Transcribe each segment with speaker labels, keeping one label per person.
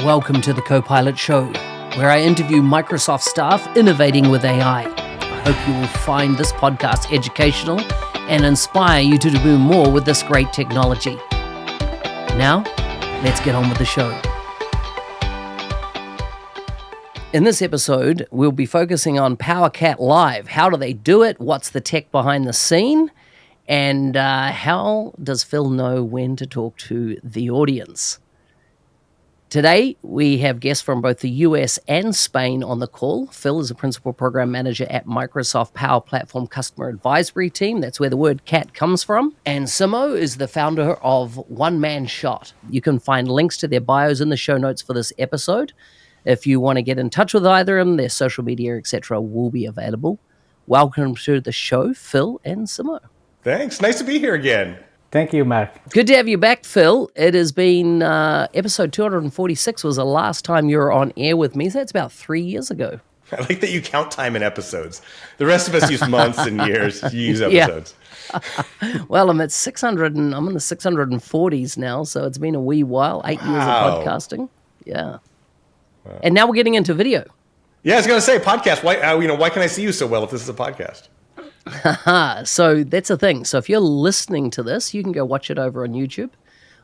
Speaker 1: Welcome to the Co-Pilot Show, where I interview Microsoft staff innovating with AI. I hope you will find this podcast educational and inspire you to do more with this great technology. Now, let's get on with the show. In this episode, we'll be focusing on PowerCat Live. How do they do it? What's the tech behind the scene? And how does Phil know when to talk to the audience? Today, we have guests from both the US and Spain on the call. Phil is a principal program manager at Microsoft Power Platform Customer Advisory Team. That's where the word cat comes from. And Simo is the founder of One Man Shot. You can find links to their bios in the show notes for this episode. If you want to get in touch with either of them, their social media, etc., will be available. Welcome to the show, Phil and Simo.
Speaker 2: Thanks. Nice to be here again.
Speaker 3: Thank you, Mark.
Speaker 1: Good to have you back, Phil. It has been episode 246 was the last time you were on air with me. So that's about 3 years ago.
Speaker 2: I like that you count time in episodes. The rest of us use months and years. You use episodes.
Speaker 1: Yeah. Well, I'm at 600 and I'm in the 640s now. So it's been a wee while, 8 years of podcasting. Yeah. Wow. And now we're getting into video.
Speaker 2: Yeah, I was going to say podcast. Why can I see you so well if this is a podcast?
Speaker 1: So that's the thing. So if you're listening to this, you can go watch it over on YouTube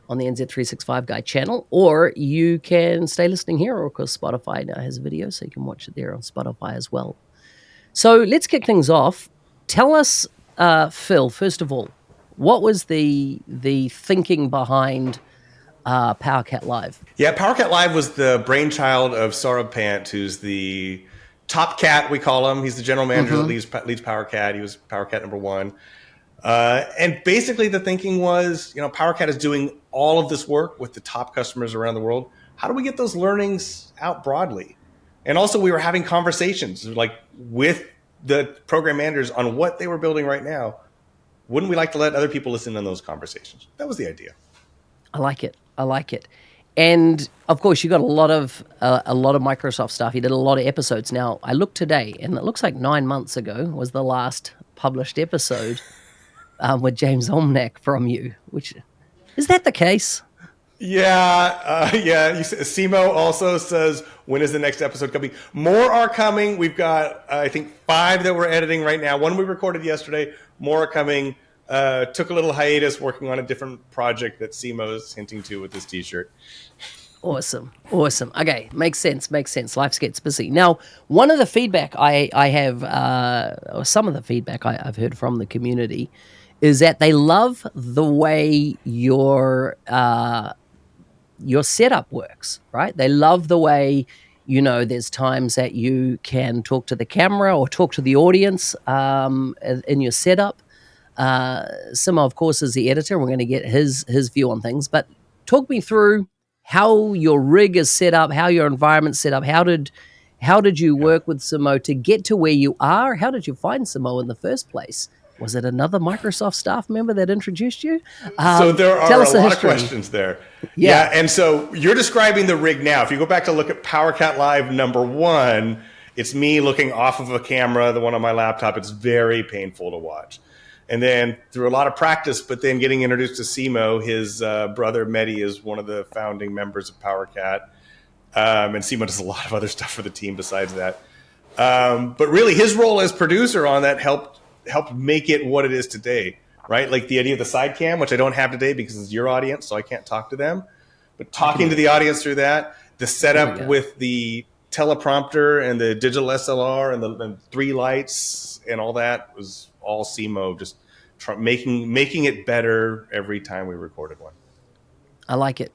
Speaker 1: on the NZ365 Guy channel, or you can stay listening here, or of course Spotify now has video, so you can watch it there on Spotify as well. So let's kick things off. Tell us, Phil, first of all, what was the thinking behind PowerCat Live?
Speaker 2: Yeah, PowerCat Live was the brainchild of Saurabh Pant, who's the top cat, we call him. He's the general manager that leads PowerCat. He was PowerCat number one. And basically the thinking was, PowerCat is doing all of this work with the top customers around the world. How do we get those learnings out broadly? And also we were having conversations with the program managers on what they were building right now. Wouldn't we like to let other people listen in those conversations? That was the idea.
Speaker 1: I like it. And of course, you got a lot of Microsoft stuff. You did a lot of episodes. Now, I looked today, and it looks like 9 months ago was the last published episode with James Omnack from you. Which is that the case?
Speaker 2: Yeah. Simo also says, when is the next episode coming? More are coming. We've got, I think, 5 that we're editing right now. One we recorded yesterday. More are coming. Took a little hiatus working on a different project that Simo is hinting to with this t-shirt.
Speaker 1: Awesome. Okay, makes sense. Life gets busy. Now, one of the feedback I have, or some of the feedback I've heard from the community, is that they love the way your setup works, right? They love the way, there's times that you can talk to the camera or talk to the audience in your setup. Simo, of course, is the editor. We're going to get his view on things, but talk me through how your rig is set up, how your environment's set up. How did you work with Simo to get to where you are? How did you find Simo in the first place? Was it another Microsoft staff member that introduced you?
Speaker 2: So there are a lot of questions there. Yeah, and so you're describing the rig now. If you go back to look at PowerCat Live number 1, it's me looking off of a camera, the one on my laptop. It's very painful to watch. And then through a lot of practice, but then getting introduced to Simo, his brother Mehdi is one of the founding members of PowerCat. And Simo does a lot of other stuff for the team besides that. But really his role as producer on that helped make it what it is today, right? Like the idea of the side cam, which I don't have today because it's your audience, so I can't talk to them. But talking to the audience through that, the setup with the teleprompter and the digital SLR and the 3 lights and all that was all Simo, just making it better every time we recorded one.
Speaker 1: I like it.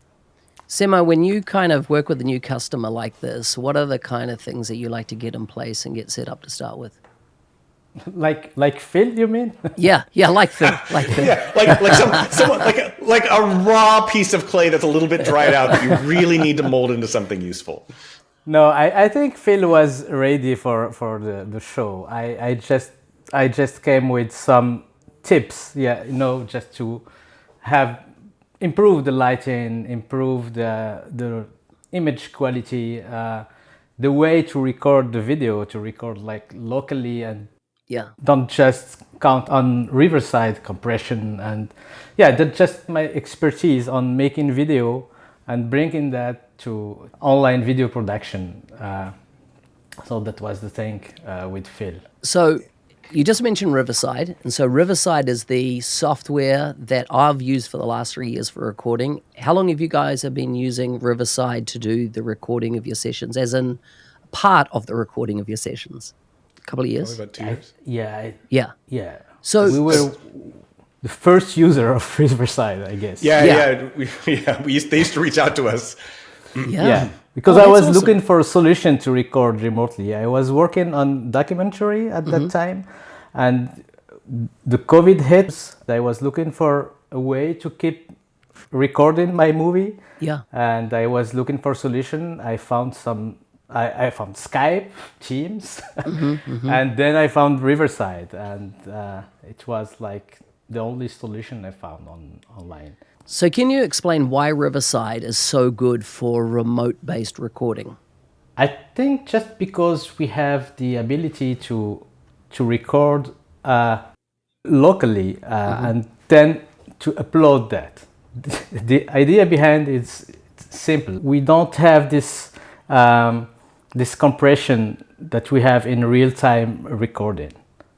Speaker 1: Simo, when you kind of work with a new customer like this, what are the kind of things that you like to get in place and get set up to start with?
Speaker 3: Like Phil, you mean?
Speaker 1: Yeah, like Phil.
Speaker 2: Yeah, like a raw piece of clay that's a little bit dried out that you really need to mold into something useful.
Speaker 3: No, I think Phil was ready for the show. I just came with some tips, just to have improve the lighting, improve the image quality, the way to record the video, to record like locally and don't just count on Riverside compression. And that's just my expertise on making video and bringing that to online video production. So that was the thing with Phil.
Speaker 1: So you just mentioned Riverside. And so Riverside is the software that I've used for the last 3 years for recording. How long have you guys have been using Riverside to do the recording of your sessions, as in part of the recording of your sessions? A couple of years?
Speaker 2: Probably about 2 years.
Speaker 3: Yeah.
Speaker 1: So
Speaker 3: we were the first user of Riverside, I guess.
Speaker 2: Yeah. They used to reach out to us.
Speaker 1: Yeah.
Speaker 3: Because
Speaker 1: Oh,
Speaker 3: I was
Speaker 1: that's awesome.
Speaker 3: looking for a solution to record remotely. I was working on documentary at that time, and the COVID hit. I was looking for a way to keep recording my movie.
Speaker 1: Yeah.
Speaker 3: And I was looking for a solution. I found I found Skype, Teams, and then I found Riverside, and it was like the only solution I found online.
Speaker 1: So can you explain why Riverside is so good for remote-based recording?
Speaker 3: I think just because we have the ability to record locally and then to upload that. The idea behind it's simple. We don't have this this compression that we have in real-time recording.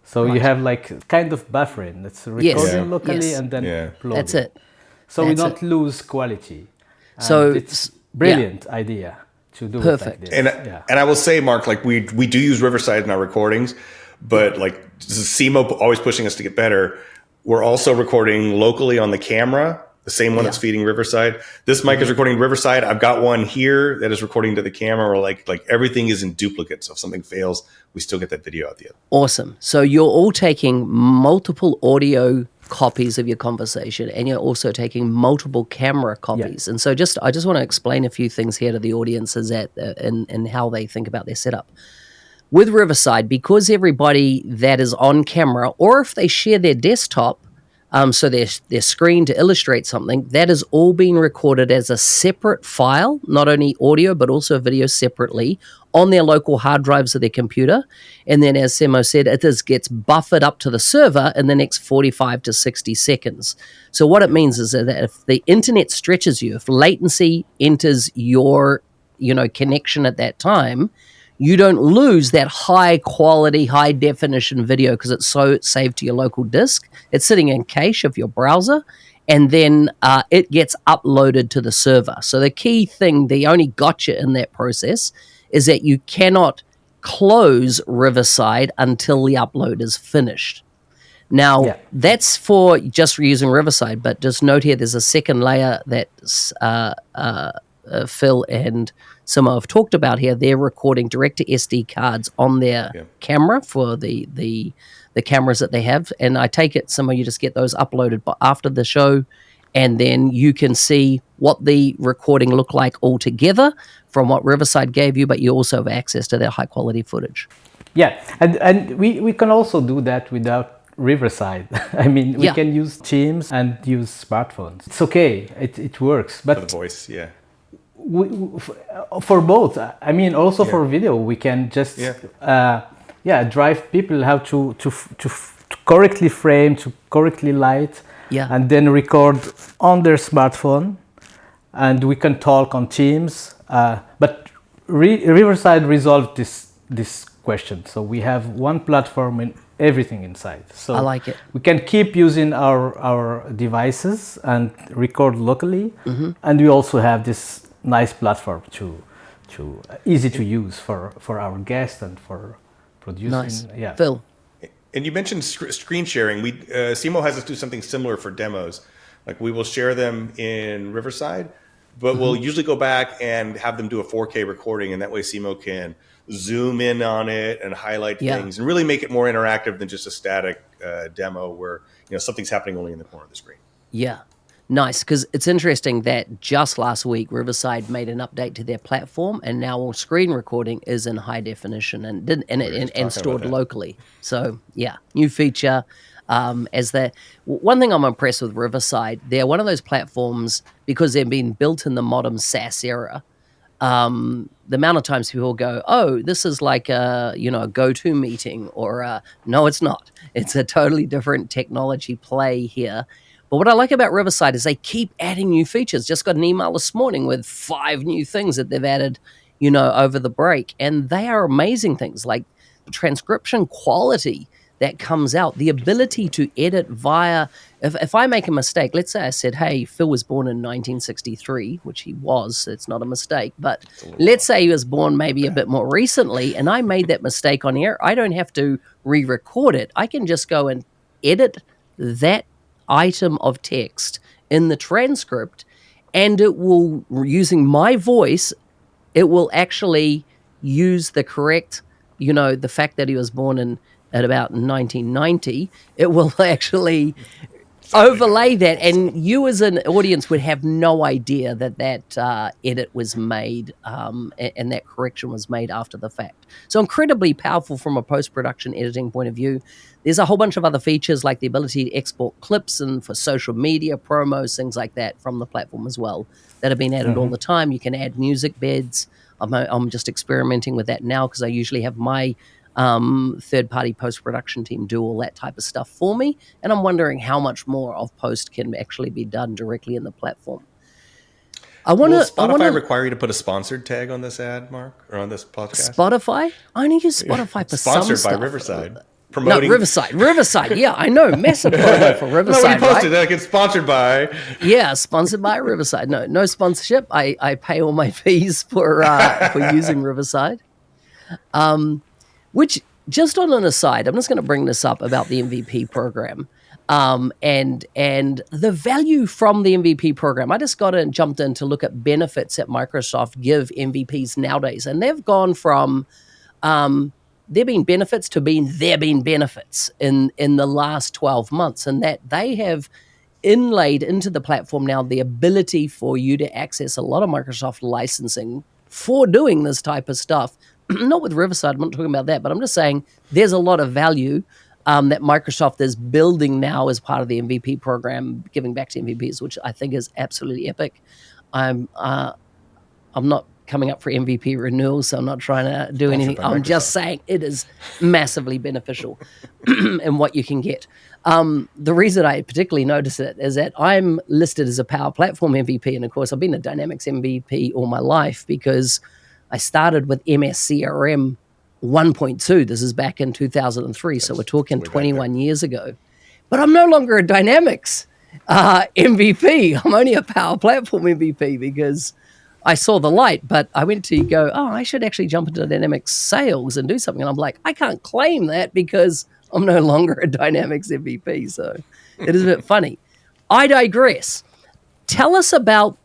Speaker 3: So you have like kind of buffering. That's recording locally and then uploading.
Speaker 1: That's it.
Speaker 3: So we don't lose quality.
Speaker 1: So
Speaker 3: it's brilliant idea to do
Speaker 1: Perfect.
Speaker 3: it like this.
Speaker 2: And I will say, Mark, like we do use Riverside in our recordings, but like this is Simo always pushing us to get better. We're also recording locally on the camera, the same one that's feeding Riverside. This mic is recording Riverside. I've got one here that is recording to the camera. Or like everything is in duplicate. So if something fails, we still get that video out the other.
Speaker 1: Awesome. So you're all taking multiple audio copies of your conversation, and you're also taking multiple camera copies. And so I just want to explain a few things here to the audiences and how they think about their setup. With Riverside, because everybody that is on camera, or if they share their desktop, so their screen to illustrate something, that is all being recorded as a separate file, not only audio, but also video separately on their local hard drives of their computer. And then, as Simo said, it gets buffered up to the server in the next 45 to 60 seconds. So what it means is that if the internet stretches you, if latency enters your connection at that time, you don't lose that high quality, high definition video because it's so saved to your local disk. It's sitting in cache of your browser, and then it gets uploaded to the server. So the key thing, the only gotcha in that process, is that you cannot close Riverside until the upload is finished. Now, that's for using Riverside, but just note here there's a second layer that Phil and Simo have talked about here. They're recording direct to SD cards on their camera for the cameras that they have. And I take it, Simo, you just get those uploaded after the show, and then you can see what the recording looked like all together from what Riverside gave you, but you also have access to their high-quality footage.
Speaker 3: Yeah, and we can also do that without Riverside. I mean, we can use Teams and use smartphones. It's okay, it works. But
Speaker 2: for the voice,
Speaker 3: for both, I mean, also for video, we can just drive people how to correctly frame, to correctly light, and then record on their smartphone, and we can talk on Teams. But Riverside resolved this question, so we have one platform and everything inside. So
Speaker 1: I like it.
Speaker 3: We can keep using our devices and record locally, and we also have this nice platform to easy to use for our guests and for producing.
Speaker 1: Nice. Phil.
Speaker 2: And you mentioned screen sharing. Simo has us do something similar for demos. Like we will share them in Riverside, but we'll usually go back and have them do a 4K recording, and that way Simo can zoom in on it and highlight things and really make it more interactive than just a static demo where something's happening only in the corner of the screen.
Speaker 1: Yeah. Nice, because it's interesting that just last week Riverside made an update to their platform, and now all screen recording is in high definition and stored locally. So new feature. One thing I'm impressed with Riverside, they're one of those platforms because they've been built in the modern SaaS era. The amount of times people go, "Oh, this is like a go-to meeting," or no, it's not. It's a totally different technology play here. But what I like about Riverside is they keep adding new features. Just got an email this morning with 5 new things that they've added, over the break. And they are amazing things, like the transcription quality that comes out, the ability to edit via, if I make a mistake, let's say I said, hey, Phil was born in 1963, which he was, so it's not a mistake, but let's say he was born maybe a bit more recently, and I made that mistake on air, I don't have to re-record it. I can just go and edit that item of text in the transcript, and it will, using my voice, it will actually use the correct, the fact that he was born at about 1990, it will actually overlay that, and you as an audience would have no idea that edit was made and that correction was made after the fact. So incredibly powerful from a post-production editing point of view. There's a whole bunch of other features like the ability to export clips and for social media promos, things like that from the platform as well that have been added all the time. You can add music beds. I'm just experimenting with that now because I usually have my third-party post-production team do all that type of stuff for me, and I'm wondering how much more of post can actually be done directly in the platform.
Speaker 2: Will Spotify require you to put a sponsored tag on this ad, Mark, or on this podcast?
Speaker 1: Spotify? I only use Spotify for some stuff.
Speaker 2: Sponsored by Riverside.
Speaker 1: Promoting. No, Riverside. Yeah, I know. Massive promo for Riverside.
Speaker 2: No, when you posted it, it's sponsored by.
Speaker 1: Yeah, sponsored by Riverside. No sponsorship. I pay all my fees for using Riverside. Which, just on an aside, I'm just going to bring this up about the MVP program and the value from the MVP program. I just jumped in to look at benefits that Microsoft give MVPs nowadays, and they've gone from there being benefits to there being benefits in the last 12 months, and that they have inlaid into the platform now the ability for you to access a lot of Microsoft licensing for doing this type of stuff. Not with Riverside, I'm not talking about that, but I'm just saying there's a lot of value that Microsoft is building now as part of the MVP program, giving back to MVPs, which I think is absolutely epic. I'm not coming up for MVP renewal, so I'm not trying to do anything. I'm just saying it is massively beneficial in what you can get. The reason I particularly notice it is that I'm listed as a Power Platform MVP, and of course I've been a Dynamics MVP all my life because I started with MS CRM 1.2. This is back in 2003, so we're talking 21 years ago. But I'm no longer a Dynamics MVP. I'm only a Power Platform MVP because I saw the light, but I went to go, I should actually jump into Dynamics sales and do something. And I'm like, I can't claim that because I'm no longer a Dynamics MVP. So it is a bit funny. I digress. Tell us about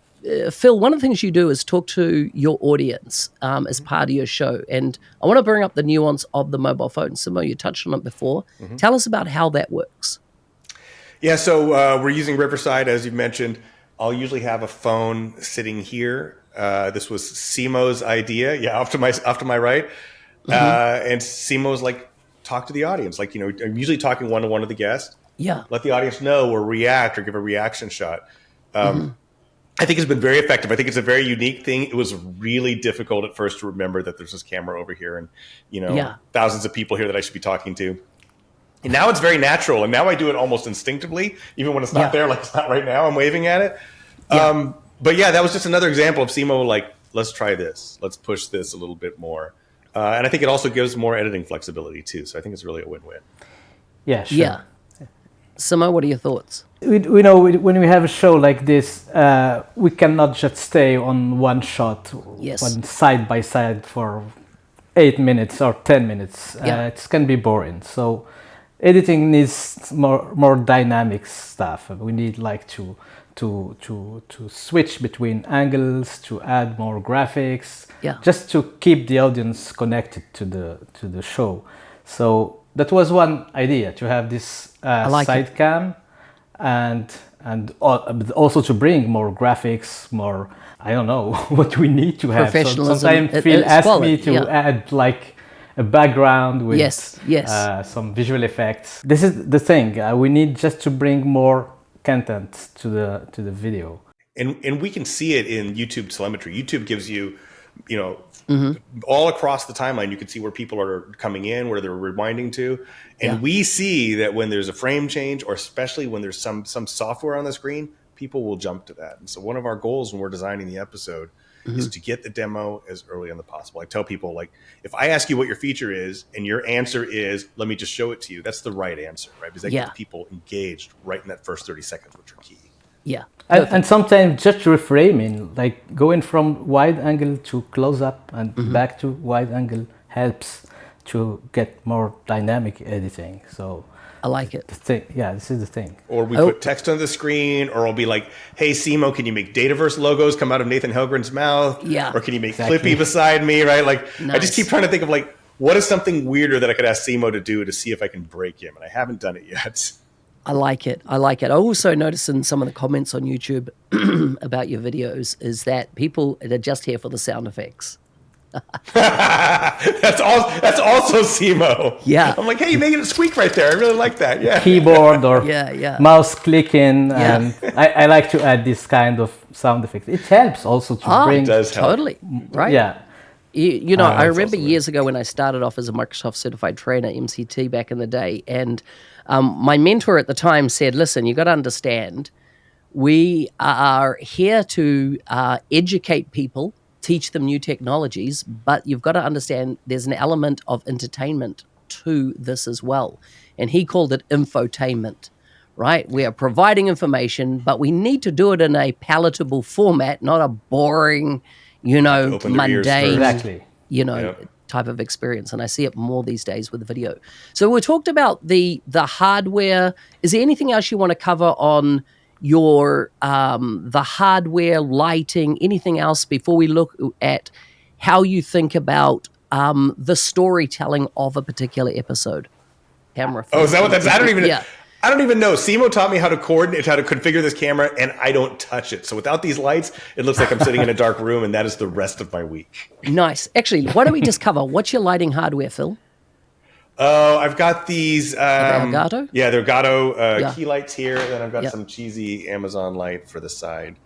Speaker 1: Phil, one of the things you do is talk to your audience as part of your show. And I want to bring up the nuance of the mobile phone. Simo, you touched on it before. Mm-hmm. Tell us about how that works.
Speaker 2: Yeah, so we're using Riverside, as you mentioned. I'll usually have a phone sitting here. This was Simo's idea. Off to my right. Mm-hmm. And Simo's like, talk to the audience. Like, I'm usually talking one-to-one to the guest.
Speaker 1: Yeah.
Speaker 2: Let the audience know or react or give a reaction shot. I think it's been very effective. I think it's a very unique thing. It was really difficult at first to remember that there's this camera over here and, thousands of people here that I should be talking to. And now it's very natural. And now I do it almost instinctively, even when it's not there, like it's not right now. I'm waving at it. Yeah. But yeah, that was just another example of Simo, like, let's try this. Let's push this a little bit more. And I think it also gives more editing flexibility too. So I think it's really a win-win.
Speaker 3: Yeah, sure.
Speaker 1: Yeah. Simo, what are your thoughts?
Speaker 3: We know when we have a show like this, we cannot just stay on one shot, one side by side for 8 minutes or 10 minutes. It can be boring. So editing needs more dynamic stuff. We need like to switch between angles, to add more graphics, just to keep the audience connected to the show. So that was one idea, to have this side cam and also to bring more graphics, more, I don't know what we need to have. So sometimes Phil asked me to add like a background with some visual effects. This is the thing, we need just to bring more content to the video.
Speaker 2: And we can see it in YouTube telemetry. YouTube gives you you know, all across the timeline, you can see where people are coming in, where they're rewinding to. And we see that when there's a frame change, or especially when there's some software on the screen, people will jump to that. And so one of our goals when we're designing the episode is to get the demo as early as possible. I tell people, like, if I ask you what your feature is and your answer is, let me just show it to you, that's the right answer, right? Because that gets people engaged right in that first 30 seconds, which are key.
Speaker 1: Yeah.
Speaker 3: And sometimes just reframing, like going from wide angle to close up and back to wide angle, helps to get more dynamic editing. So
Speaker 1: I like it.
Speaker 3: This is the thing.
Speaker 2: Or we put text on the screen, or I'll be like, hey, Simo, can you make Dataverse logos come out of Nathan Helgren's mouth?
Speaker 1: Yeah.
Speaker 2: Or can you make Clippy beside me, right? Like, I just keep trying to think of, like, what is something weirder that I could ask Simo to do to see if I can break him? And I haven't done it yet.
Speaker 1: I like it. I also noticed in some of the comments on YouTube about your videos is that people are just here for the sound effects.
Speaker 2: That's also Simo.
Speaker 1: Yeah.
Speaker 2: I'm like, hey, you making it squeak right there. I really like that. Yeah.
Speaker 3: Keyboard or mouse clicking.
Speaker 1: Yeah.
Speaker 3: And I like to add this kind of sound effects. It helps also to bring...
Speaker 2: It does help.
Speaker 1: Totally. Right?
Speaker 3: Yeah.
Speaker 1: You know, I remember years ago when I started off as a Microsoft certified trainer, MCT, back in the day, and my mentor at the time said, listen, you got to understand, we are here to educate people, teach them new technologies, but you've got to understand there's an element of entertainment to this as well. And he called it infotainment, right? We are providing information, but we need to do it in a palatable format, not a boring, you know, mundane, you know, type of experience. And I see it more these days with video. So we talked about the hardware. Is there anything else you want to cover on your the hardware, lighting, anything else before we look at how you think about the storytelling of a particular episode? Camera.
Speaker 2: Oh, is that what that's? I don't even know. Simo taught me how to coordinate, how to configure this camera, and I don't touch it. So without these lights, it looks like I'm sitting in a dark room, and that is the rest of my week.
Speaker 1: Nice. Actually, why don't we just cover what's your lighting hardware, Phil?
Speaker 2: Oh, I've got these.
Speaker 1: Elgato?
Speaker 2: Yeah, they're Elgato key lights here. And then I've got some cheesy Amazon light for the side.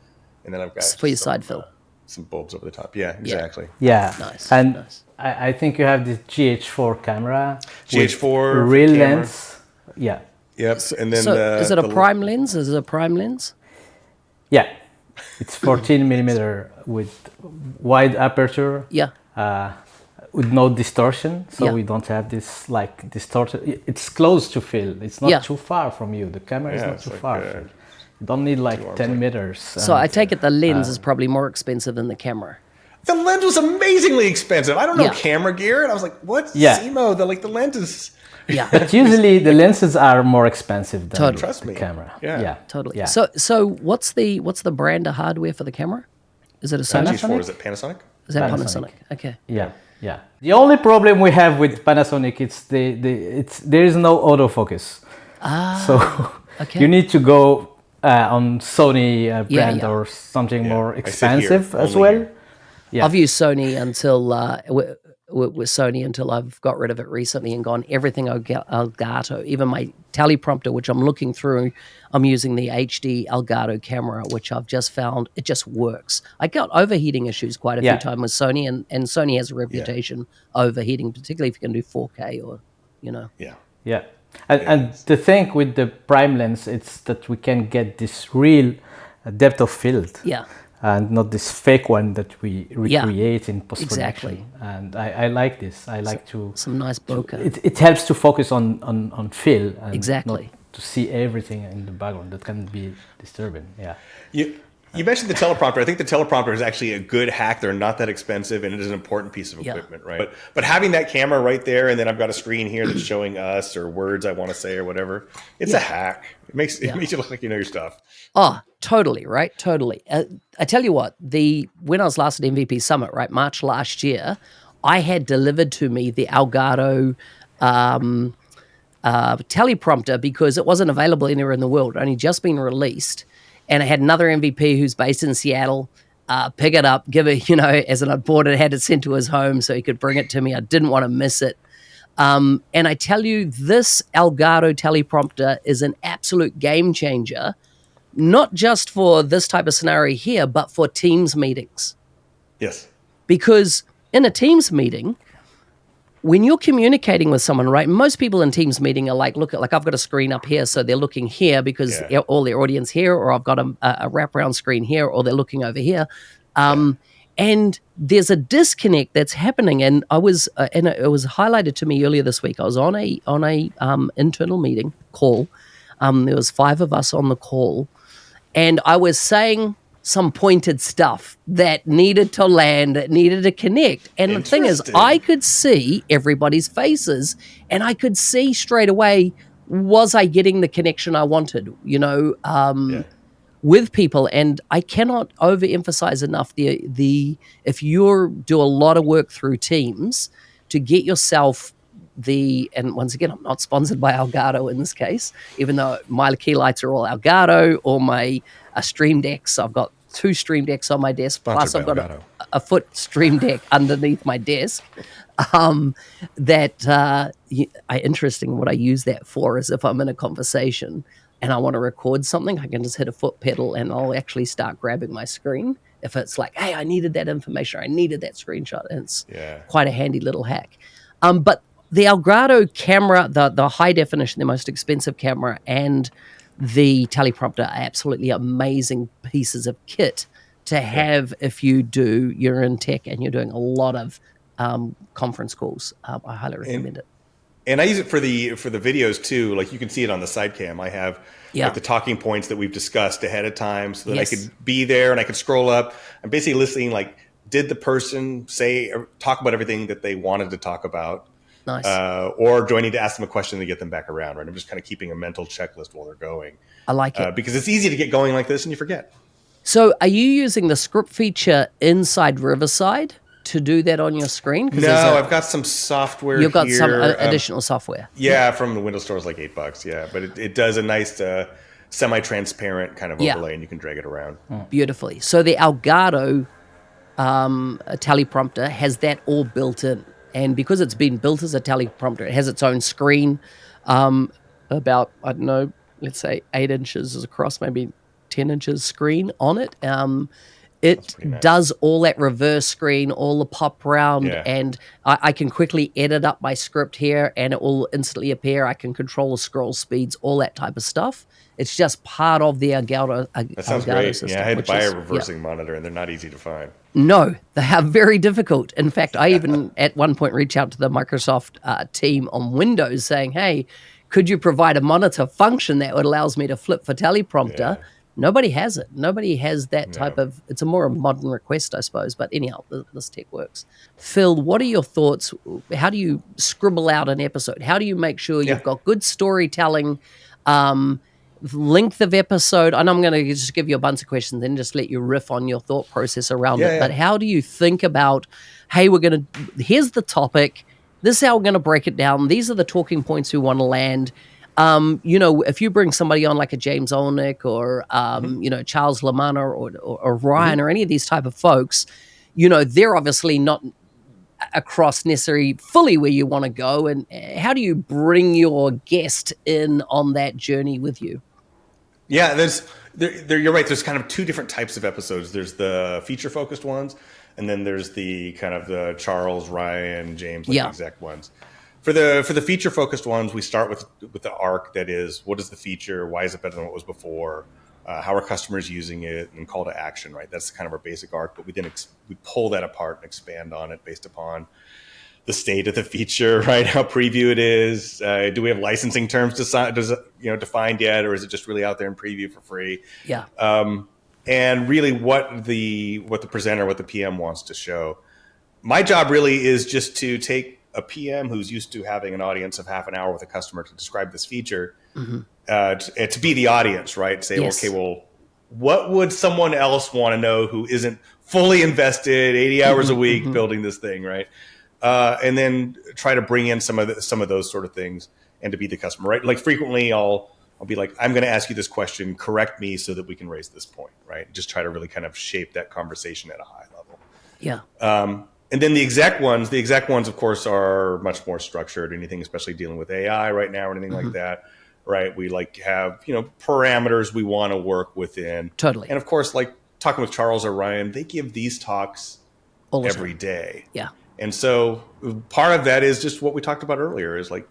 Speaker 2: And then I've got
Speaker 1: for your side, Phil.
Speaker 2: Some bulbs over the top. Yeah, exactly.
Speaker 3: Yeah.
Speaker 1: Nice.
Speaker 3: And
Speaker 1: nice.
Speaker 3: I think you have this GH4 camera.
Speaker 2: GH4
Speaker 3: real lens. Yeah.
Speaker 2: Yep. And then
Speaker 1: is it a prime lens? Is it a prime lens?
Speaker 3: Yeah. It's 14 millimeter with wide aperture.
Speaker 1: Yeah.
Speaker 3: With no distortion, so we don't have this like distorted. It's close to Phil. It's not too far from you. The camera is not too far. You don't need like 10 meters.
Speaker 1: So I take it the lens is probably more expensive than the camera.
Speaker 2: The lens was amazingly expensive. I don't know camera gear, and I was like, "What, Simo? The lens is."
Speaker 1: Yeah,
Speaker 3: but usually the lenses are more expensive than
Speaker 2: the
Speaker 3: camera.
Speaker 2: Yeah,
Speaker 1: totally.
Speaker 3: Yeah.
Speaker 1: So what's the brand of hardware for the camera? Is it a Sony?
Speaker 2: GH4, is it Panasonic?
Speaker 1: Is that Panasonic? Okay.
Speaker 3: Yeah. Yeah. The only problem we have with Panasonic is there is no autofocus. So you need to go on Sony brand or something more expensive as well. Yeah.
Speaker 1: I've used Sony until with Sony until I've got rid of it recently and gone everything Elgato. Even my teleprompter, which I'm looking through, I'm using the HD Elgato camera, which I've just found it just works. I got overheating issues quite a few times with Sony, and Sony has a reputation overheating, particularly if you can do 4K or, you know.
Speaker 3: Yeah. And the thing with the prime lens, it's that we can get this real depth of field.
Speaker 1: Yeah.
Speaker 3: And not this fake one that we recreate in post-production.
Speaker 1: Exactly.
Speaker 3: And I like this. I like to...
Speaker 1: Some nice bokeh.
Speaker 3: It helps to focus on feel. And not to see everything in the background. That can be disturbing,
Speaker 2: You mentioned the teleprompter. I think the teleprompter is actually a good hack. They're not that expensive, and it is an important piece of equipment, right? But having that camera right there, and then I've got a screen here that's showing us or words I want to say or whatever, it's a hack. It makes you look like you know your stuff.
Speaker 1: Oh, totally, right? Totally. I tell you what, when I was last at MVP Summit, right, March last year, I had delivered to me the Elgato teleprompter because it wasn't available anywhere in the world. It only just been released. And I had another MVP who's based in Seattle pick it up, give it, as an bought it, had it sent to his home so he could bring it to me. I didn't want to miss it. And I tell you, this Elgato teleprompter is an absolute game changer, not just for this type of scenario here, but for Teams meetings.
Speaker 2: Yes.
Speaker 1: Because in a Teams meeting, when you're communicating with someone, right, most people in Teams meeting are like, look, like I've got a screen up here, so they're looking here because all their audience here, or I've got a wraparound screen here, or they're looking over here. And there's a disconnect that's happening. And I was, and it was highlighted to me earlier this week. I was on a internal meeting call. There was 5 of us on the call, and I was saying some pointed stuff that needed to land, that needed to connect. And the thing is, I could see everybody's faces, and I could see straight away, was I getting the connection I wanted, with people? And I cannot overemphasize enough the if you do a lot of work through Teams to get yourself and once again, I'm not sponsored by Elgato in this case, even though my key lights are all Elgato, or my Stream Decks. I've got 2 Stream Decks on my desk, plus I've got a foot Stream Deck underneath my desk. Interesting, what I use that for is if I'm in a conversation and I want to record something, I can just hit a foot pedal and I'll actually start grabbing my screen. If it's like, hey, I needed that information, I needed that screenshot, and it's quite a handy little hack. But the Elgato camera, the high definition, the most expensive camera, and the teleprompter are absolutely amazing pieces of kit to have if you're in tech and you're doing a lot of conference calls. I highly recommend it.
Speaker 2: And I use it for the videos too. Like you can see it on the side cam. I have like the talking points that we've discussed ahead of time, so that I could be there and I could scroll up. I'm basically listening. Like, did the person say or talk about everything that they wanted to talk about?
Speaker 1: Nice.
Speaker 2: Or do I need to ask them a question to get them back around? Right. I'm just kind of keeping a mental checklist while they're going.
Speaker 1: I like it
Speaker 2: because it's easy to get going like this and you forget.
Speaker 1: So, are you using the script feature inside Riverside to do that on your screen?
Speaker 2: No, I've got some software.
Speaker 1: You've got
Speaker 2: here.
Speaker 1: some additional software.
Speaker 2: Yeah, from the Windows Store is like $8. Yeah, but it does a nice semi-transparent kind of overlay, and you can drag it around
Speaker 1: beautifully. So the Elgato teleprompter has that all built in, and because it's been built as a teleprompter, it has its own screen, about, I don't know, let's say 8 inches across, maybe 10 inches screen on it. It does all that reverse screen, all the pop round, and I can quickly edit up my script here and it will instantly appear. I can control the scroll speeds, all that type of stuff. It's just part of the Elgato
Speaker 2: That sounds
Speaker 1: Elgato
Speaker 2: great.
Speaker 1: system.
Speaker 2: Yeah, I had to buy a reversing monitor and they're not easy to find.
Speaker 1: No, they are very difficult. In fact, I even at one point reached out to the Microsoft team on Windows saying, hey, could you provide a monitor function that would allows me to flip for teleprompter?
Speaker 2: Yeah.
Speaker 1: Nobody has it. Nobody has that type of, it's a more modern request, I suppose. But anyhow, this tech works. Phil, what are your thoughts? How do you scribble out an episode? How do you make sure you've got good storytelling, length of episode? And I'm going to just give you a bunch of questions and just let you riff on your thought process around it. But how do you think about, hey, here's the topic. This is how we're going to break it down. These are the talking points we want to land. If you bring somebody on like a James Olnick or, Charles Lamanna or Ryan or any of these type of folks, they're obviously not across necessarily fully where you want to go. And how do you bring your guest in on that journey with you?
Speaker 2: Yeah, you're right. There's kind of 2 different types of episodes. There's the feature focused ones, and then there's the kind of the Charles, Ryan, James, exec ones. For the feature focused ones, we start with the arc that is, what is the feature? Why is it better than what was before? How are customers using it? And call to action, right? That's kind of our basic arc. But we then we pull that apart and expand on it based upon the state of the feature, right? How preview it is. Do we have licensing terms defined yet, or is it just really out there in preview for free?
Speaker 1: Yeah.
Speaker 2: And really, what the presenter, what the PM wants to show. My job really is just to take a PM who's used to having an audience of half an hour with a customer to describe this feature, to be the audience, right? Say, okay, well, what would someone else want to know who isn't fully invested 80 hours a week building this thing, right? And then try to bring in some of those sort of things and to be the customer, right? Like frequently I'll be like, I'm going to ask you this question, correct me so that we can raise this point, right? Just try to really kind of shape that conversation at a high level.
Speaker 1: Yeah.
Speaker 2: And then the exec ones, of course, are much more structured. Anything, especially dealing with AI right now or anything like that, right? We have, parameters we want to work within.
Speaker 1: Totally.
Speaker 2: And of course, like talking with Charles or Ryan, they give these talks every day.
Speaker 1: Yeah.
Speaker 2: And so part of that is just what we talked about earlier is like,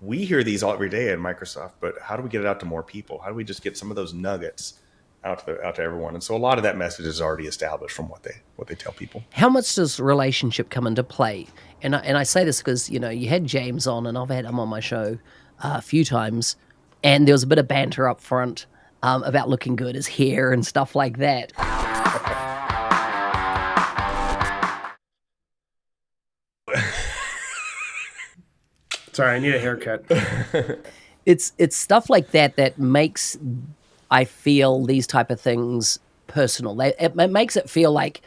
Speaker 2: we hear these all every day at Microsoft, but how do we get it out to more people? How do we just get some of those nuggets out to everyone? And so a lot of that message is already established from what they tell people.
Speaker 1: How much does relationship come into play? And I say this because, you had James on, and I've had him on my show a few times, and there was a bit of banter up front about looking good, his hair and stuff like that.
Speaker 4: Sorry, I need a haircut.
Speaker 1: It's stuff like that makes, I feel, these type of things personal. It makes it feel like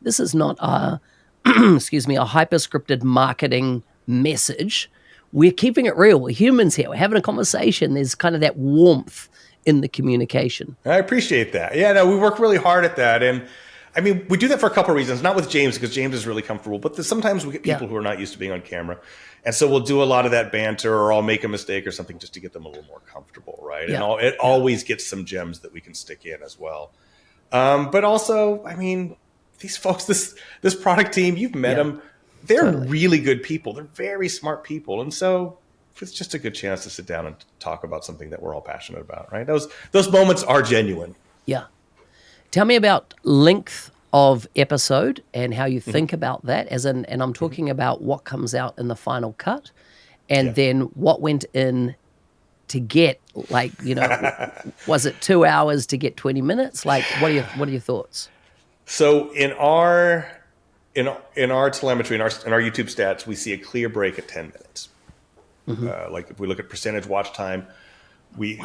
Speaker 1: this is not a hyper-scripted marketing message. We're keeping it real. We're humans here. We're having a conversation. There's kind of that warmth in the communication.
Speaker 2: I appreciate that. Yeah, no, we work really hard at that. And I mean, we do that for a couple of reasons, not with James, because James is really comfortable, but sometimes we get people who are not used to being on camera. And so we'll do a lot of that banter, or I'll make a mistake or something just to get them a little more comfortable, right?
Speaker 1: Yeah.
Speaker 2: And it always gets some gems that we can stick in as well. But also, I mean, these folks, this product team, you've met them. They're really good people. They're very smart people. And so it's just a good chance to sit down and talk about something that we're all passionate about, right? Those moments are genuine.
Speaker 1: Yeah. Tell me about length of episode and how you think about that, and I'm talking about what comes out in the final cut, and then what went in to get, like, was it 2 hours to get 20 minutes? Like, what are your thoughts?
Speaker 2: So in our telemetry, in our YouTube stats, we see a clear break at 10 minutes. Like if we look at percentage watch time, we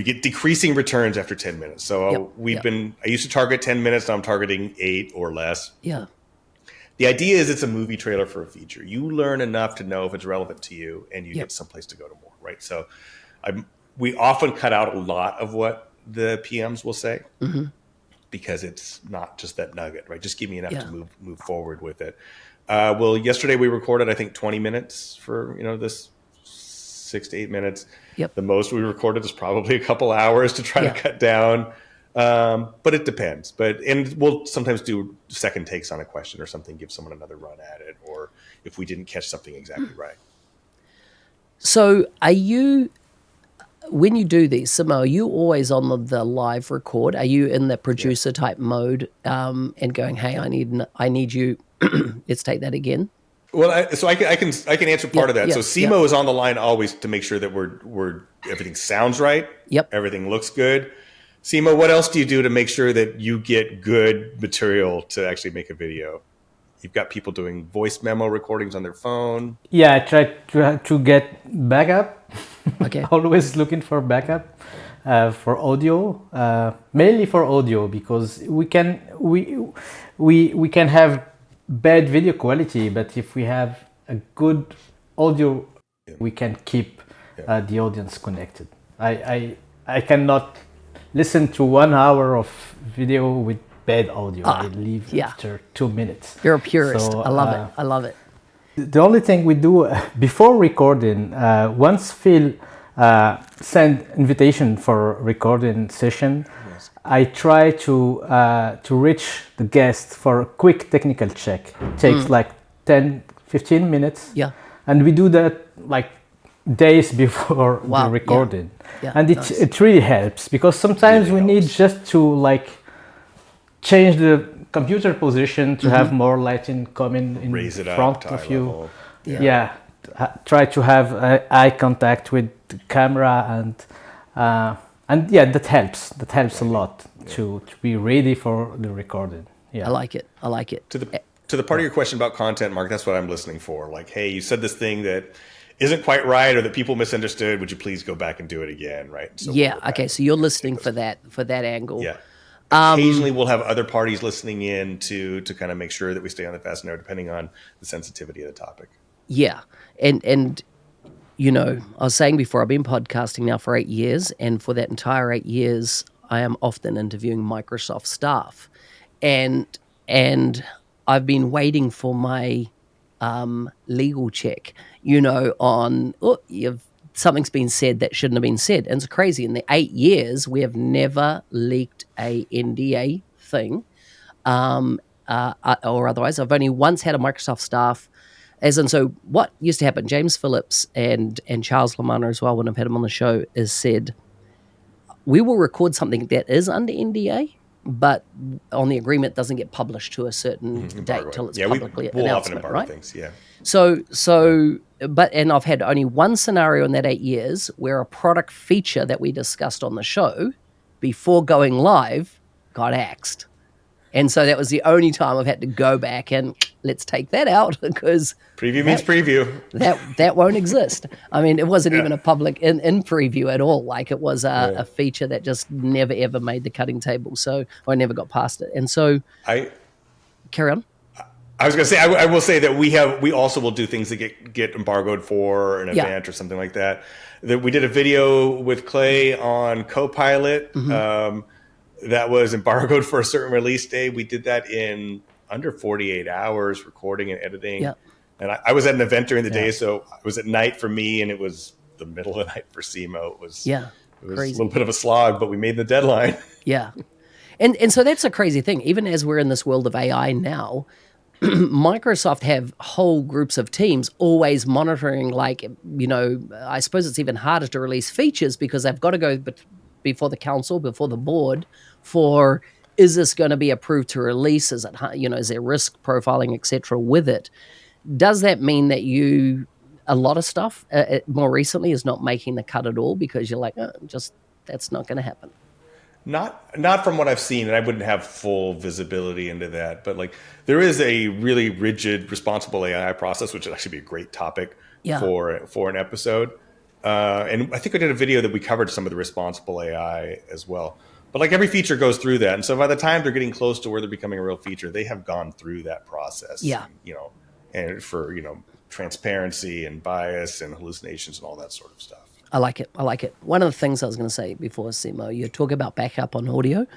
Speaker 2: get decreasing returns after 10 minutes. So I used to target 10 minutes. Now I'm targeting 8 or less.
Speaker 1: Yeah.
Speaker 2: The idea is it's a movie trailer for a feature. You learn enough to know if it's relevant to you, and you get someplace to go to more, right? So we often cut out a lot of what the PMs will say because it's not just that nugget, right? Just give me enough to move forward with it. Yesterday we recorded, I think, 20 minutes for, this 6 to 8 minutes.
Speaker 1: Yep.
Speaker 2: The most we recorded is probably a couple hours to try to cut down. But it depends. And we'll sometimes do second takes on a question or something, give someone another run at it, or if we didn't catch something exactly right.
Speaker 1: So when you do these, Simo, are you always on the live record? Are you in the producer type mode and going, hey, I need you, let's take that again?
Speaker 2: Well, I can answer part of that. So Simo is on the line always to make sure that we're everything sounds right.
Speaker 1: Yep.
Speaker 2: Everything looks good. Simo, what else do you do to make sure that you get good material to actually make a video? You've got people doing voice memo recordings on their phone.
Speaker 3: Yeah, I try to get backup.
Speaker 1: Okay.
Speaker 3: Always looking for backup for audio, mainly for audio, because we can have bad video quality, but if we have a good audio, we can keep the audience connected. I cannot listen to 1 hour of video with bad audio. I leave after 2 minutes.
Speaker 1: You're a purist.
Speaker 3: So,
Speaker 1: I love it.
Speaker 3: The only thing we do before recording, once Phil send invitation for recording session, I try to reach the guest for a quick technical check. It takes like 10-15 minutes.
Speaker 1: Yeah.
Speaker 3: And we do that like days before the recording.
Speaker 1: Yeah.
Speaker 3: And it really helps, because sometimes we need just to like change the computer position to have more lighting coming in front of you. Try to have eye contact with the camera, and that helps a lot to be ready for the recording.
Speaker 1: I like it.
Speaker 2: To the part of your question about content, Mark, that's what I'm listening for. Like, hey, you said this thing that isn't quite right, or that people misunderstood. Would you please go back and do it again, right? So
Speaker 1: Okay. So you're listening for that angle.
Speaker 2: Yeah. Occasionally, we'll have other parties listening in to kind of make sure that we stay on the fast and narrow, depending on the sensitivity of the topic.
Speaker 1: Yeah, and I was saying before, I've been podcasting now for 8 years, and for that entire 8 years, I am often interviewing Microsoft staff, and I've been waiting for my legal check, on something's been said that shouldn't have been said. And it's crazy. In the 8 years, we have never leaked a NDA thing. or otherwise. I've only once had a Microsoft staff, as in, so what used to happen, James Phillips and Charles Lamanna as well, when I've had him on the show, is said, we will record something that is under NDA, but on the agreement doesn't get published to a certain date till it's publicly
Speaker 2: we'll
Speaker 1: announced,
Speaker 2: often embargo
Speaker 1: right?
Speaker 2: things, yeah.
Speaker 1: And I've had only one scenario in that 8 years where a product feature that we discussed on the show before going live got axed. And so that was the only time I've had to go back and let's take that out because
Speaker 2: means preview.
Speaker 1: That won't exist. I mean, it wasn't even a public in preview at all. Like it was a feature that just never ever made the cutting table. So I never got past it. And so carry on.
Speaker 2: I was going to say, I will say that we also will do things that get embargoed for an event or something like that. We did a video with Clay on Copilot. That was embargoed for a certain release day. We did that in under 48 hours, recording and editing. Yeah. And I was at an event during the day, so it was at night for me, and it was the middle of the night for Simo. It was
Speaker 1: crazy.
Speaker 2: A little bit of a slog, but we made the deadline.
Speaker 1: Yeah. And so that's a crazy thing. Even as we're in this world of AI now, Microsoft have whole groups of teams always monitoring, like, I suppose it's even harder to release features because they've got to go before the council, before the board for, is this going to be approved to release? Is it, is there risk profiling, et cetera, with it? Does that mean that a lot of stuff more recently is not making the cut at all because you're like, that's not going to happen?
Speaker 2: Not from what I've seen, and I wouldn't have full visibility into that, but like there is a really rigid responsible AI process, which would actually be a great topic for an episode. And I think we did a video that we covered some of the responsible AI as well. But like every feature goes through that. And so by the time they're getting close to where they're becoming a real feature, they have gone through that process.
Speaker 1: Yeah.
Speaker 2: And for, transparency and bias and hallucinations and all that sort of stuff.
Speaker 1: I like it. One of the things I was going to say before, Simo, you talk about backup on audio.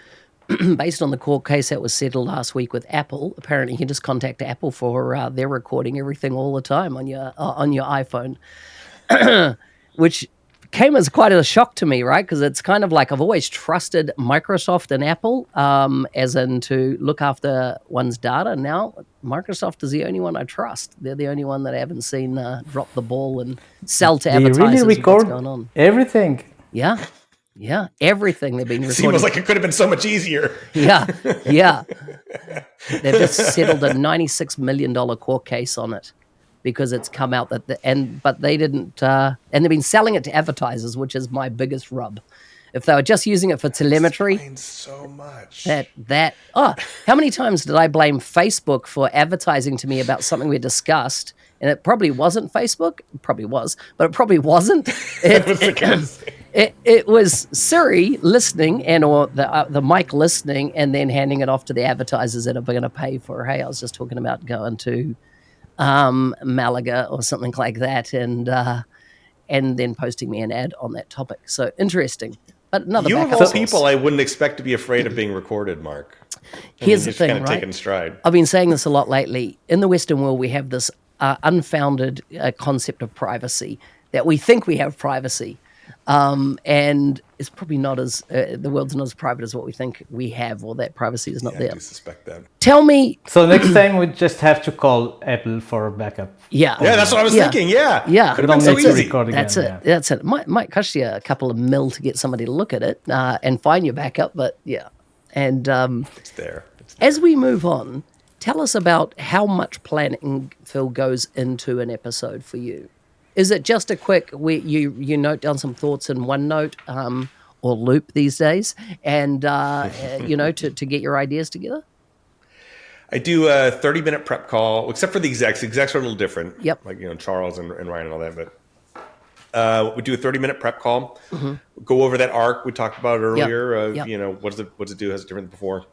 Speaker 1: Based on the court case that was settled last week with Apple, apparently you can just contact Apple for their recording everything all the time on your iPhone. Which came as quite a shock to me, right? Because it's kind of like I've always trusted Microsoft and Apple, as in to look after one's data. Now, Microsoft is the only one I trust. They're the only one that I haven't seen drop the ball and sell to advertisers.
Speaker 3: They really record
Speaker 1: what's going on.
Speaker 3: Everything.
Speaker 1: Yeah, everything they've been recording.
Speaker 2: Seems like it could have been so much easier.
Speaker 1: Yeah. They've just settled a $96 million court case on it. Because it's come out but they didn't, and they've been selling it to advertisers, which is my biggest rub. If they were just using it for telemetry,
Speaker 2: explains so much.
Speaker 1: How many times did I blame Facebook for advertising to me about something we discussed, and it probably wasn't Facebook. It probably was, but it probably wasn't. It was Siri listening or the mic listening, and then handing it off to the advertisers that are going to pay for. Hey, I was just talking about going to Malaga or something like that, and then posting me an ad on that topic. So interesting. But another
Speaker 2: of all people I wouldn't expect to be afraid of being recorded, Mark.
Speaker 1: Here's the thing,
Speaker 2: kind of
Speaker 1: right?
Speaker 2: taking stride.
Speaker 1: I've been saying this a lot lately. In the Western world, we have this unfounded concept of privacy, that we think we have privacy. And it's probably not as, the world's not as private as what we think we have, or that privacy is not there.
Speaker 2: I do suspect that.
Speaker 1: Tell me.
Speaker 3: So next time we just have to call Apple for backup.
Speaker 1: Yeah.
Speaker 2: Yeah, that's what I was thinking. Yeah.
Speaker 1: Could
Speaker 2: have been so easy.
Speaker 1: That's it. That's it. Might cost you a couple of mil to get somebody to look at it and find your backup, but yeah. And
Speaker 2: it's there.
Speaker 1: As we move on, tell us about how much planning, Phil, goes into an episode for you. Is it just a quick, you note down some thoughts in OneNote or Loop these days, and to get your ideas together?
Speaker 2: I do a 30-minute prep call, except for the execs. The execs are a little different.
Speaker 1: Yep.
Speaker 2: Like Charles and Ryan and all that. But we do a 30-minute prep call. Mm-hmm. Go over that arc we talked about earlier. What does it do? Has it different than before?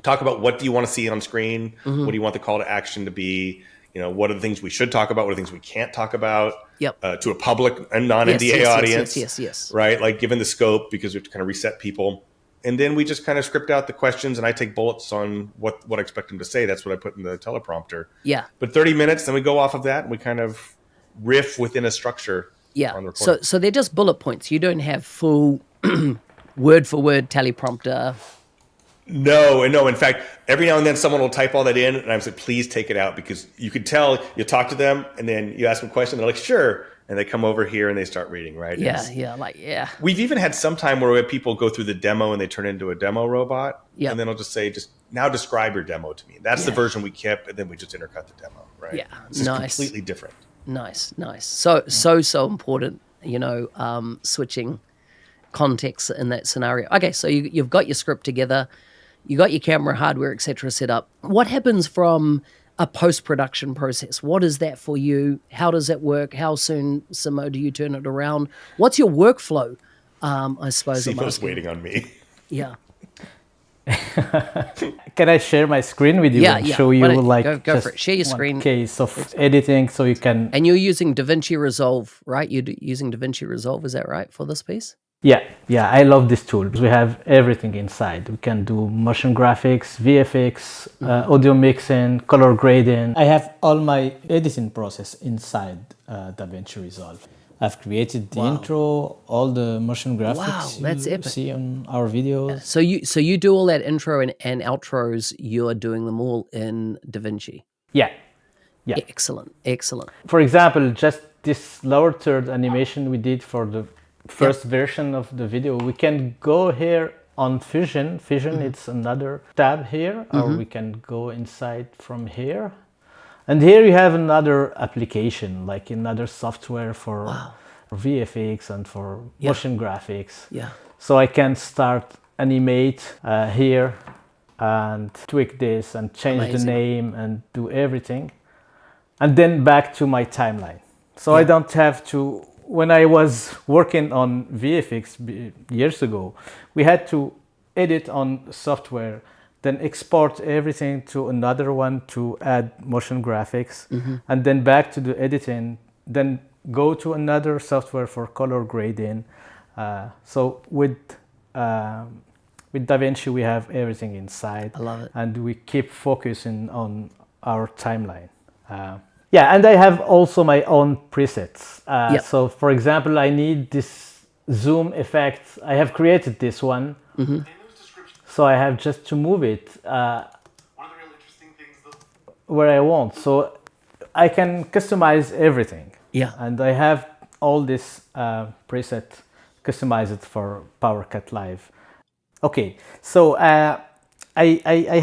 Speaker 2: Talk about what do you want to see on screen? Mm-hmm. What do you want the call to action to be? What are the things we should talk about? What are the things we can't talk about?
Speaker 1: Yep.
Speaker 2: To a public and non-NDA audience.
Speaker 1: Yes.
Speaker 2: Right? Like given the scope, because we have to kind of reset people. And then we just kind of script out the questions, and I take bullets on what I expect them to say. That's what I put in the teleprompter.
Speaker 1: Yeah.
Speaker 2: But 30 minutes, then we go off of that, and we kind of riff within a structure.
Speaker 1: Yeah. On the recording. So they're just bullet points. You don't have full word-for-word teleprompter
Speaker 2: No. In fact, every now and then someone will type all that in, and I say, please take it out, because you could tell, you talk to them, and then you ask them a question, they're like, sure. And they come over here and they start reading, right?
Speaker 1: Yeah.
Speaker 2: We've even had some time where we have people go through the demo and they turn into a demo robot.
Speaker 1: Yeah.
Speaker 2: And then I'll just say, just now describe your demo to me. That's the version we kept, and then we just intercut the demo, right?
Speaker 1: Yeah,
Speaker 2: It's just completely different.
Speaker 1: Nice. So important, switching context in that scenario. Okay, so you've got your script together, you got your camera, hardware, etc. set up. What happens from a post-production process? What is that for you? How does that work? How soon, Simo, do you turn it around? What's your workflow? I suppose
Speaker 2: Simo's waiting on me.
Speaker 1: Yeah.
Speaker 3: Can I share my screen with you and show you
Speaker 1: go for it. Share your screen.
Speaker 3: Case of editing, so you can.
Speaker 1: And you're using DaVinci Resolve, right? You're using DaVinci Resolve, is that right, for this piece?
Speaker 3: Yeah, I love this tool because we have everything inside. We can do motion graphics, VFX, audio mixing, color grading. I have all my editing process inside DaVinci Resolve. I've created the intro, all the motion graphics
Speaker 1: that's
Speaker 3: you
Speaker 1: epic.
Speaker 3: see on our videos.
Speaker 1: So you do all that intro and outros, you're doing them all in DaVinci?
Speaker 3: Yeah.
Speaker 1: Excellent.
Speaker 3: For example, just this lower third animation we did for the first version of the video, we can go here on Fusion. It's another tab here, or we can go inside from here. And here you have another application, like another software for VFX and for motion graphics.
Speaker 1: Yeah.
Speaker 3: So I can start animate here and tweak this and change the name and do everything. And then back to my timeline. So I don't have to. When I was working on VFX years ago, we had to edit on software, then export everything to another one to add motion graphics, and then back to the editing, then go to another software for color grading. So with DaVinci, we have everything inside.
Speaker 1: I love it.
Speaker 3: And we keep focusing on our timeline. And I have also my own presets. So, for example, I need this zoom effect. I have created this one. So I have just to move it where I want. So I can customize everything.
Speaker 1: Yeah.
Speaker 3: And I have all this preset customized for PowerCat Live. Okay, so I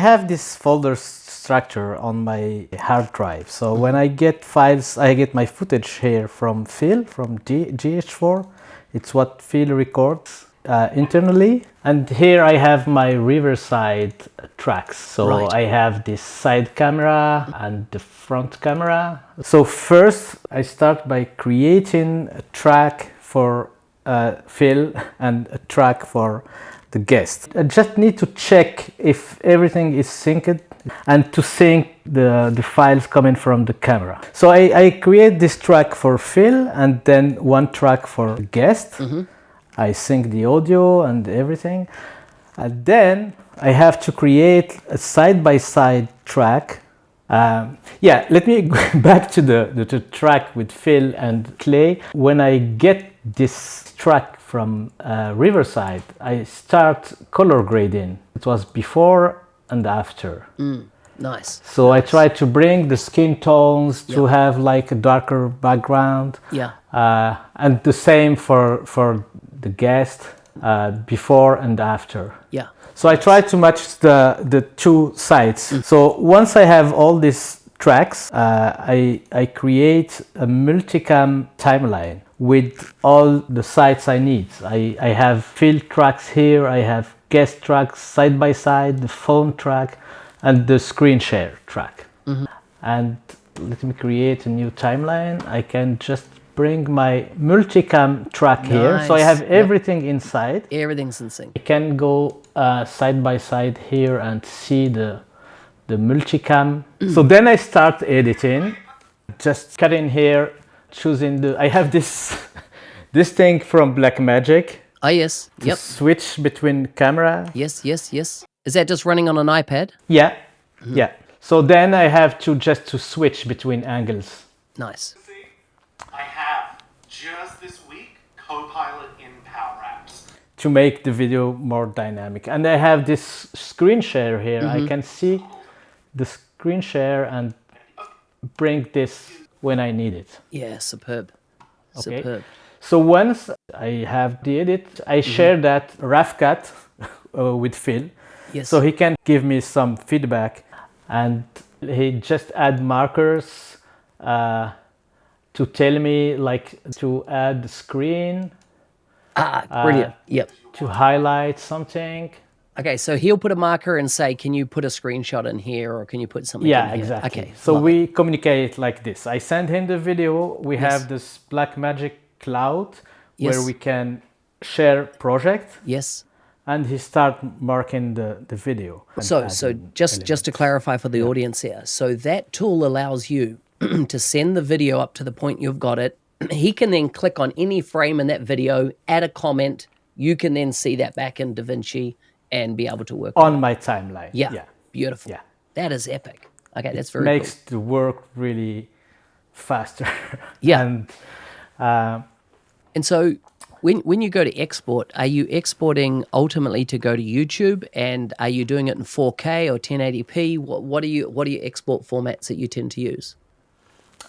Speaker 3: have this folder structure on my hard drive. So when I get files, I get my footage here from Phil, from GH4. It's what Phil records internally. And here I have my Riverside tracks. So I have this side camera and the front camera. So first I start by creating a track for Phil and a track for the guest. I just need to check if everything is synced and to sync the files coming from the camera. So I create this track for Phil and then one track for the guest. I sync the audio and everything. And then I have to create a side-by-side track. Let me go back to the track with Phil and Clay. When I get this track from Riverside, I start color grading. It was before and after.
Speaker 1: Nice.
Speaker 3: So I try to bring the skin tones to have like a darker background. And the same for the guest, before and after. So I try to match the two sides. So once I have all these tracks, I create a multicam timeline with all the sides I need. I have field tracks here, I have guest tracks side by side, the phone track, and the screen share track. And let me create a new timeline. I can just bring my multicam track here. So I have everything inside.
Speaker 1: Everything's in sync.
Speaker 3: I can go side by side here and see the multicam. So then I start editing, just cutting here, choosing I have this thing from Blackmagic.
Speaker 1: Oh, yes.
Speaker 3: To switch between camera.
Speaker 1: Yes. Is that just running on an iPad?
Speaker 3: Yeah. So then I have to switch between angles.
Speaker 1: Nice.
Speaker 5: I have just this week Copilot in Power Apps.
Speaker 3: to make the video more dynamic. And I have this screen share here. I can see the screen share and bring this when I need it.
Speaker 1: Yeah, superb.
Speaker 3: Okay.
Speaker 1: Superb.
Speaker 3: So once I have the edit, I share that rough cut with Phil.
Speaker 1: Yes.
Speaker 3: So he can give me some feedback, and he just add markers to tell me like to add the screen.
Speaker 1: Brilliant. Yep.
Speaker 3: To highlight something.
Speaker 1: Okay, so he'll put a marker and say, can you put a screenshot in here, or can you put something in
Speaker 3: Yeah,
Speaker 1: here?
Speaker 3: exactly.
Speaker 1: Okay.
Speaker 3: So
Speaker 1: love
Speaker 3: we communicate like this. I send him the video. We have this Blackmagic cloud where
Speaker 1: Yes.
Speaker 3: we can share project,
Speaker 1: Yes.
Speaker 3: and he start marking the video. and
Speaker 1: So
Speaker 3: adding
Speaker 1: just to
Speaker 3: elements.
Speaker 1: clarify for the audience here, so that tool allows you to send the video up to the point you've got it. He can then click on any frame in that video, add a comment. You can then see that back in DaVinci and be able to work
Speaker 3: on my timeline.
Speaker 1: Yeah. Beautiful.
Speaker 3: Yeah.
Speaker 1: That is epic. Okay, that's very
Speaker 3: Makes
Speaker 1: cool.
Speaker 3: the work really faster.
Speaker 1: Yeah.
Speaker 3: And
Speaker 1: And so when you go to export, are you exporting ultimately to go to YouTube, and are you doing it in 4K or 1080p? What are your export formats that you tend to use?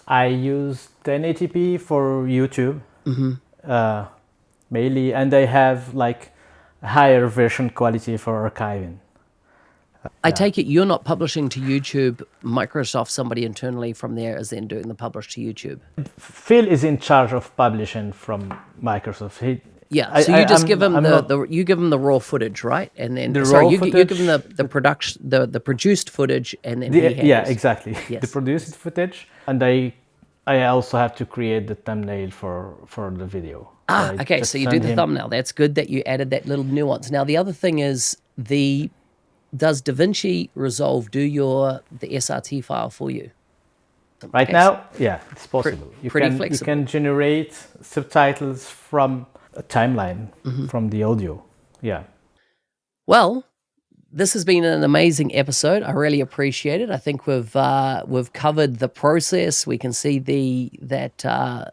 Speaker 3: I use 1080p for YouTube, mainly, and I have like higher version quality for archiving.
Speaker 1: I take it you're not publishing to YouTube. Microsoft, somebody internally from there, is then doing the publish to YouTube.
Speaker 3: Phil is in charge of publishing from Microsoft.
Speaker 1: So you just
Speaker 3: I'm-
Speaker 1: give him
Speaker 3: I'm not-
Speaker 1: you give him the raw footage, right? And then
Speaker 3: The
Speaker 1: sorry,
Speaker 3: raw
Speaker 1: you give
Speaker 3: footage,
Speaker 1: him the production the produced footage, and then he handles.
Speaker 3: yeah, exactly.
Speaker 1: Yes.
Speaker 3: The produced footage, and I also have to create the thumbnail for the video. I
Speaker 1: Okay,
Speaker 3: just
Speaker 1: so you do
Speaker 3: send
Speaker 1: the
Speaker 3: him-
Speaker 1: thumbnail. That's good that you added that little nuance. Now, the other thing is does DaVinci Resolve do the SRT file for you?
Speaker 3: Right
Speaker 1: Okay,
Speaker 3: now, yeah, it's possible.
Speaker 1: pretty
Speaker 3: You
Speaker 1: flexible.
Speaker 3: can generate subtitles from a timeline from the audio. Yeah.
Speaker 1: Well, this has been an amazing episode. I really appreciate it. I think we've covered the process. We can see that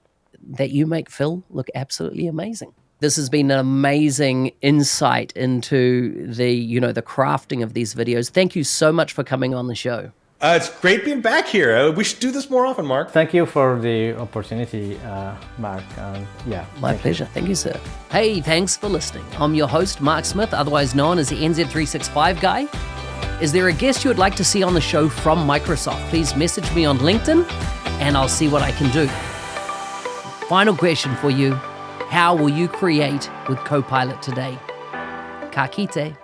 Speaker 1: you make Phil look absolutely amazing. This has been an amazing insight into the crafting of these videos. Thank you so much for coming on the show.
Speaker 2: It's great being back here. We should do this more often, Mark.
Speaker 3: Thank you for the opportunity, Mark. Yeah.
Speaker 1: My pleasure. Thank you, sir. Hey, thanks for listening. I'm your host, Mark Smith, otherwise known as the NZ365 guy. Is there a guest you would like to see on the show from Microsoft? Please message me on LinkedIn and I'll see what I can do. Final question for you. How will you create with Copilot today? Ka kite.